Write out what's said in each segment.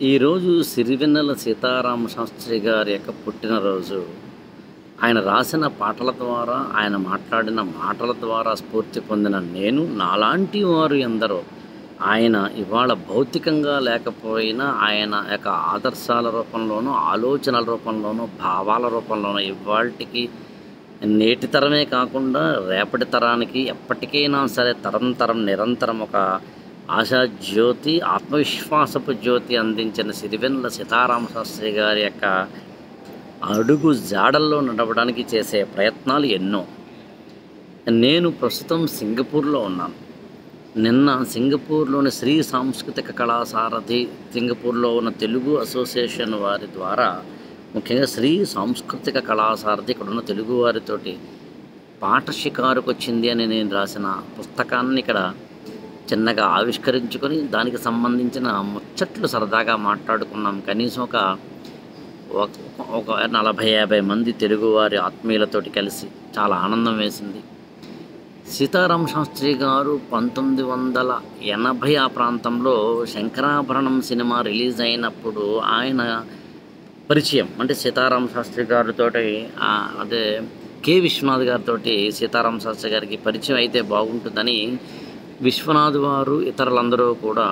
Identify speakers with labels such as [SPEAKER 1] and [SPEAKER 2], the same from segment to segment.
[SPEAKER 1] ఈరోజు సిరివెన్నెల సీతారామ శాస్త్రి గారి యొక్క పుట్టినరోజు. ఆయన రాసిన పాటల ద్వారా, ఆయన మాట్లాడిన మాటల ద్వారా స్ఫూర్తి పొందిన నేను, నాలాంటి వారు ఎందరో ఆయన ఇవాళ భౌతికంగా లేకపోయినా ఆయన యొక్క ఆదర్శాల రూపంలోనూ, ఆలోచనల రూపంలోనూ, భావాల రూపంలోనూ ఇవాల్టికి నేటి తరమే కాకుండా రేపటి తరానికి ఎప్పటికైనా సరే తరం నిరంతరం ఒక ఆశా జ్యోతి, ఆత్మవిశ్వాసపు జ్యోతి అందించిన సిరివెన్నెల సీతారామ శాస్త్రి గారి యొక్క అడుగు జాడల్లో నడవడానికి చేసే ప్రయత్నాలు ఎన్నో. నేను ప్రస్తుతం సింగపూర్లో ఉన్నాను. నిన్న సింగపూర్లోని శ్రీ సాంస్కృతిక కళాసారథి, సింగపూర్లో ఉన్న తెలుగు అసోసియేషన్ వారి ద్వారా, ముఖ్యంగా శ్రీ సాంస్కృతిక కళాసారథి ఇక్కడ ఉన్న తెలుగు వారితోటి పాట షికారుకు వచ్చింది అని నేను రాసిన పుస్తకాన్ని ఇక్కడ చిన్నగా ఆవిష్కరించుకొని దానికి సంబంధించిన ముచ్చట్లు సరదాగా మాట్లాడుకున్నాం. కనీసం ఒక 40-50 మంది తెలుగువారి ఆత్మీయులతోటి కలిసి చాలా ఆనందం వేసింది. సీతారామ శాస్త్రి గారు 1980 ఆ ప్రాంతంలో శంకరాభరణం సినిమా రిలీజ్ అయినప్పుడు ఆయన పరిచయం, అంటే సీతారామ శాస్త్రి గారితో అదే కె విశ్వనాథ్ గారితో సీతారామ శాస్త్రి గారికి పరిచయం అయితే బాగుంటుందని విశ్వనాథ్ వారు ఇతరులందరూ కూడా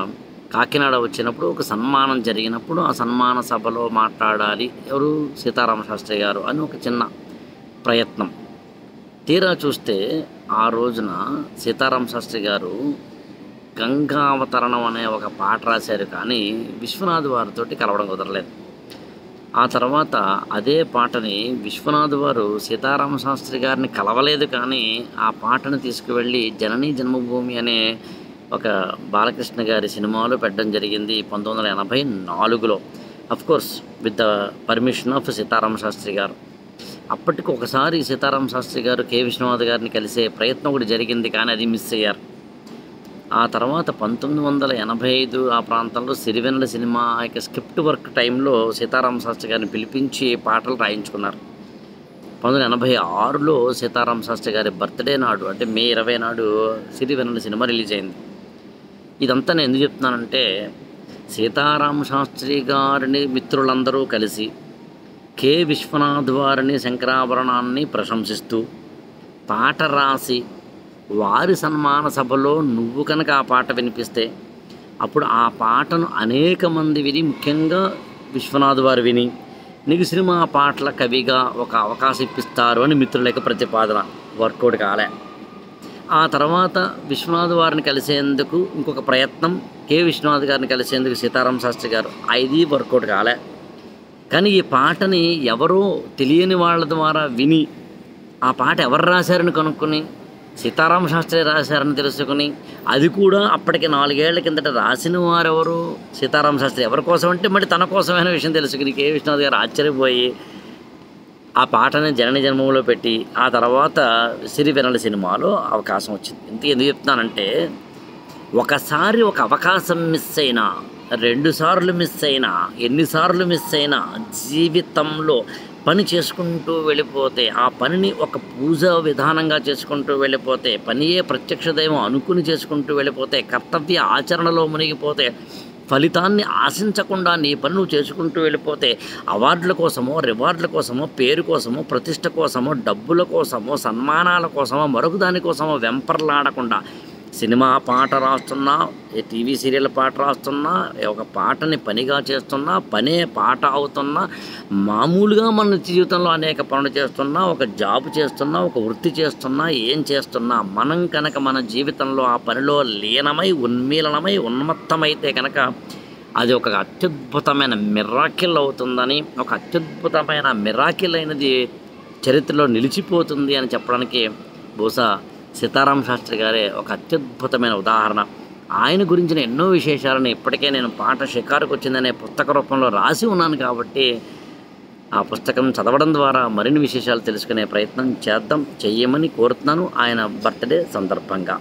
[SPEAKER 1] కాకినాడ వచ్చినప్పుడు ఒక సన్మానం జరిగినప్పుడు ఆ సన్మాన సభలో మాట్లాడాలి ఎవరు, సీతారామ శాస్త్రి గారు అని ఒక చిన్న ప్రయత్నం. తీరా చూస్తే ఆ రోజున సీతారామ శాస్త్రి గారు గంగావతరణం అనే ఒక పాట రాశారు, కానీ విశ్వనాథ్ వారితో కలవడం కుదరలేదు. ఆ తర్వాత అదే పాటని విశ్వనాథ్ వారు సీతారామ శాస్త్రి గారిని కలవలేదు, కానీ ఆ పాటను తీసుకువెళ్ళి జననీ జన్మభూమి అనే ఒక బాలకృష్ణ గారి సినిమాలో పెట్టడం జరిగింది 1984లో, of course with the permission of Sitarama Sastry గారు. అప్పటికి ఒకసారి సీతారామ శాస్త్రి గారు కె విశ్వనాథ్ గారిని కలిసే ప్రయత్నం ఒకటి జరిగింది, కానీ అది మిస్ అయ్యారు. ఆ తర్వాత 1985 ఆ ప్రాంతంలో సిరివెన్నెల సినిమా యొక్క స్క్రిప్ట్ వర్క్ టైంలో సీతారామ శాస్త్రి గారిని పిలిపించి పాటలు రాయించుకున్నారు. 1986లో సీతారామ శాస్త్రి గారి బర్త్డే నాడు, అంటే మే 20 నాడు సిరివెన్నెల సినిమా రిలీజ్ అయింది. ఇదంతా నేను ఎందుకు చెప్తున్నానంటే, సీతారామ శాస్త్రి గారిని మిత్రులందరూ కలిసి కె విశ్వనాథ్ వారిని, శంకరాభరణాన్ని ప్రశంసిస్తూ పాట రాసి వారి సన్మాన సభలో నువ్వు కనుక ఆ పాట వినిపిస్తే అప్పుడు ఆ పాటను అనేక మంది విని, ముఖ్యంగా విశ్వనాథ్ వారు విని నీకు సినిమా పాటల కవిగా ఒక అవకాశం ఇప్పిస్తారు అని మిత్రుల ప్రతిపాదన. వర్కౌట్ కాలే. ఆ తర్వాత విశ్వనాథ్ వారిని కలిసేందుకు ఇంకొక ప్రయత్నం, కె విశ్వనాథ్ గారిని కలిసేందుకు సీతారామ శాస్త్రి గారు, ఇది వర్కౌట్ కాలే. కానీ ఈ పాటని ఎవరో తెలియని వాళ్ళ ద్వారా విని ఆ పాట ఎవరు రాశారని కనుక్కొని సీతారామ శాస్త్రి రాశారని తెలుసుకుని, అది కూడా అప్పటికి 4 ఏళ్ల కిందట రాసిన వారెవరు, సీతారామ శాస్త్రి ఎవరి కోసం అంటే మళ్ళీ తన కోసమైన విషయం తెలుసుకుని కె విశ్వనాథ్ గారు ఆశ్చర్యపోయి ఆ పాటని జనని జన్మలో పెట్టి ఆ తర్వాత సిరివెన్నెల సినిమాలో అవకాశం వచ్చింది. ఎందుకు చెప్తున్నానంటే, ఒకసారి ఒక అవకాశం మిస్ అయినా, 2 సార్లు మిస్ అయినా, ఎన్నిసార్లు మిస్ అయినా జీవితంలో పని చేసుకుంటూ వెళ్ళిపోతే, ఆ పనిని ఒక పూజా విధానంగా చేసుకుంటూ వెళ్ళిపోతే, పనియే ప్రత్యక్ష దైవం అనుకుని చేసుకుంటూ వెళ్ళిపోతే, కర్తవ్య ఆచరణలో మునిగిపోతే, ఫలితాన్ని ఆశించకుండా నీ పని నువ్వు చేసుకుంటూ వెళ్ళిపోతే, అవార్డుల కోసమో, రివార్డుల కోసమో, పేరు కోసమో, ప్రతిష్ట కోసమో, డబ్బుల కోసమో, సన్మానాల కోసమో, మరొక దానికోసమో వెంపర్లాడకుండా సినిమా పాట రాస్తున్నా, టీవీ సీరియల్ పాట రాస్తున్నా, ఒక పాటని పనిగా చేస్తున్నా, పనే పాట అవుతున్నా, మామూలుగా మన జీవితంలో అనేక పనులు చేస్తున్నా, ఒక జాబ్ చేస్తున్నా, ఒక వృత్తి చేస్తున్నా, ఏం చేస్తున్నా మనం కనుక మన జీవితంలో ఆ పనిలో లీనమై, ఉన్మీలనమై, ఉన్మత్తమైతే కనుక అది ఒక అత్యద్భుతమైన మిరాకిల్ అవుతుందని, ఒక అత్యద్భుతమైన మిరాకిల్ అయినది చరిత్రలో నిలిచిపోతుంది అని చెప్పడానికి బహుశా సీతారామ శాస్త్రి గారే ఒక అత్యద్భుతమైన ఉదాహరణ. ఆయన గురించిన ఎన్నో విశేషాలను ఇప్పటికే నేను పాట షికారుకు వచ్చిందనే పుస్తక రూపంలో రాసి ఉన్నాను, కాబట్టి ఆ పుస్తకం చదవడం ద్వారా మరిన్ని విశేషాలు తెలుసుకునే ప్రయత్నం చేయమని కోరుతున్నాను ఆయన బర్త్డే సందర్భంగా.